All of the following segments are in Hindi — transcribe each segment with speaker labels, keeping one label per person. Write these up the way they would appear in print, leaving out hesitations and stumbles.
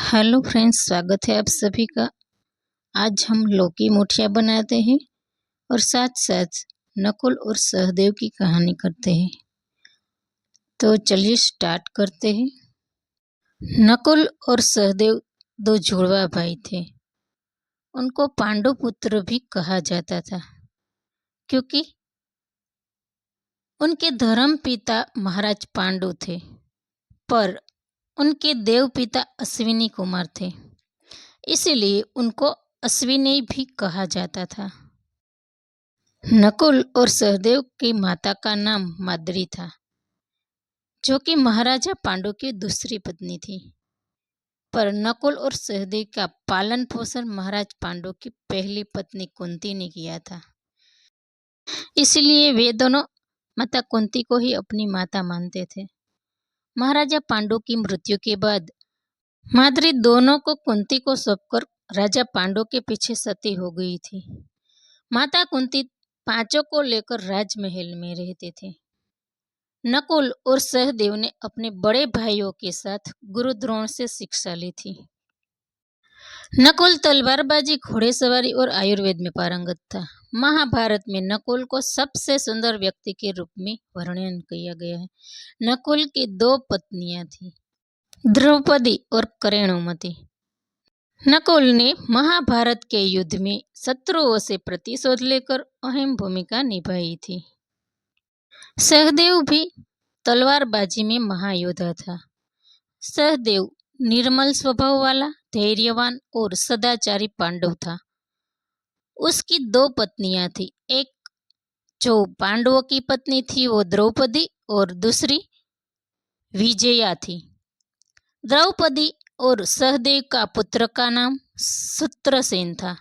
Speaker 1: हेलो फ्रेंड्स, स्वागत है आप सभी का। आज हम लौकी मुठिया बनाते हैं और साथ साथ नकुल और सहदेव की कहानी करते हैं। तो चलिए स्टार्ट करते हैं। नकुल और सहदेव दो जुड़वा भाई थे। उनको पांडु पुत्र भी कहा जाता था क्योंकि उनके धर्म पिता महाराज पांडु थे, पर उनके देव पिता अश्विनी कुमार थे, इसीलिए उनको अश्विनी भी कहा जाता था। नकुल और सहदेव की माता का नाम माद्री था, जो कि महाराजा पांडु की दूसरी पत्नी थी। पर नकुल और सहदेव का पालन पोषण महाराज पांडु की पहली पत्नी कुंती ने किया था, इसलिए वे दोनों माता कुंती को ही अपनी माता मानते थे। महाराजा पांडु की मृत्यु के बाद माद्री दोनों को कुंती को सौंपकर राजा पांडु के पीछे सती हो गई थी। माता कुंती पांचों को लेकर राजमहल में रहते थे। नकुल और सहदेव ने अपने बड़े भाइयों के साथ गुरु द्रोण से शिक्षा ली थी। नकुल तलवारबाजी, घोड़ेसवारी और आयुर्वेद में पारंगत था। महाभारत में नकुल को सबसे सुंदर व्यक्ति के रूप में वर्णन किया गया है। नकुल की दो पत्नियां थीं, द्रौपदी और करेणुमति। नकुल ने महाभारत के युद्ध में शत्रुओं से प्रतिशोध लेकर अहम भूमिका निभाई थी। सहदेव भी तलवारबाजी में महायोद्धा था। सहदेव निर्मल स्वभाव वाला, धैर्यवान और सदाचारी पांडव था। उसकी दो पत्नियां थी, एक जो पांडवों की पत्नी थी वो द्रौपदी और दूसरी विजया थी। द्रौपदी और सहदेव का पुत्र का नाम सूत्रसेन था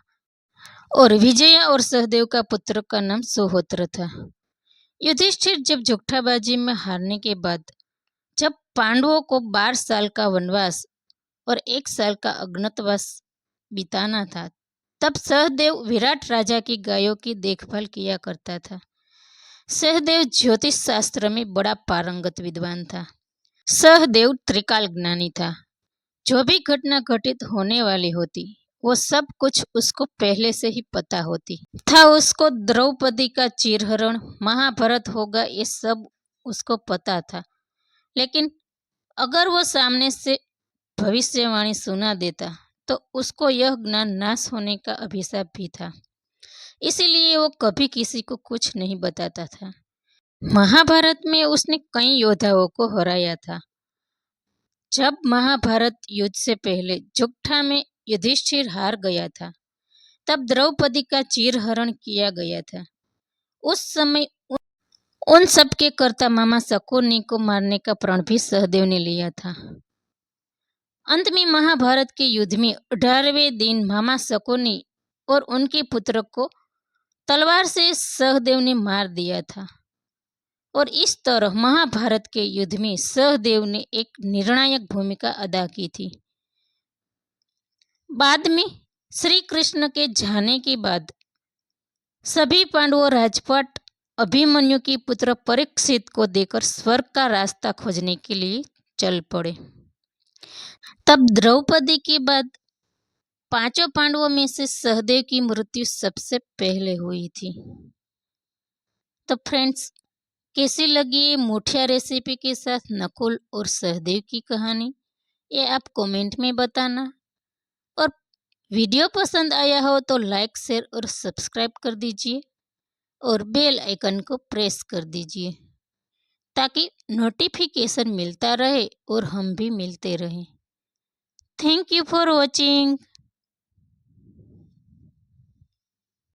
Speaker 1: और विजया और सहदेव का पुत्र का नाम सुहोत्र था। युधिष्ठिर जब झूठाबाजी में हारने के बाद जब पांडवों को 12 साल का वनवास और 1 साल का अज्ञातवास बिताना था, तब सहदेव विराट राजा की गायों की देखभाल किया करता था। सहदेव ज्योतिष शास्त्र में बड़ा पारंगत विद्वान था। सहदेव त्रिकाल ज्ञानी था। जो भी घटना घटित होने वाली होती वो सब कुछ उसको पहले से ही पता होती था। उसको द्रौपदी का चीरहरण, महाभारत होगा, ये सब उसको पता था। लेकिन अगर वो सामने से भविष्यवाणी सुना देता तो उसको यह ज्ञान नाश होने का अभिशाप भी था, इसीलिए वो कभी किसी को कुछ नहीं बताता था। महाभारत में उसने कई योद्धाओं को हराया था। जब महाभारत युद्ध से पहले जुगठा में युधिष्ठिर हार गया था, तब द्रौपदी का चीरहरण किया गया था। उस समय उन सब के कर्ता मामा शकुनी को मारने का प्रण भी सहदेव ने लिया था। अंत में महाभारत के युद्ध में 18वें दिन मामा शकुनी और उनके पुत्र को तलवार से सहदेव ने मार दिया था और इस तरह महाभारत के युद्ध में सहदेव ने एक निर्णायक भूमिका अदा की थी। बाद में श्री कृष्ण के जाने के बाद सभी पांडवों राजपाट अभिमन्यु के पुत्र परीक्षित को देकर स्वर्ग का रास्ता खोजने के लिए चल पड़े। तब द्रौपदी के बाद पांचों पांडवों में से सहदेव की मृत्यु सबसे पहले हुई थी। तो फ्रेंड्स, कैसी लगी ये मुठिया रेसिपी के साथ नकुल और सहदेव की कहानी, ये आप कमेंट में बताना। और वीडियो पसंद आया हो तो लाइक, शेयर और सब्सक्राइब कर दीजिए और बेल आइकन को प्रेस कर दीजिए ताकि नोटिफिकेशन मिलता रहे और हम भी मिलते रहें। Thank you for watching.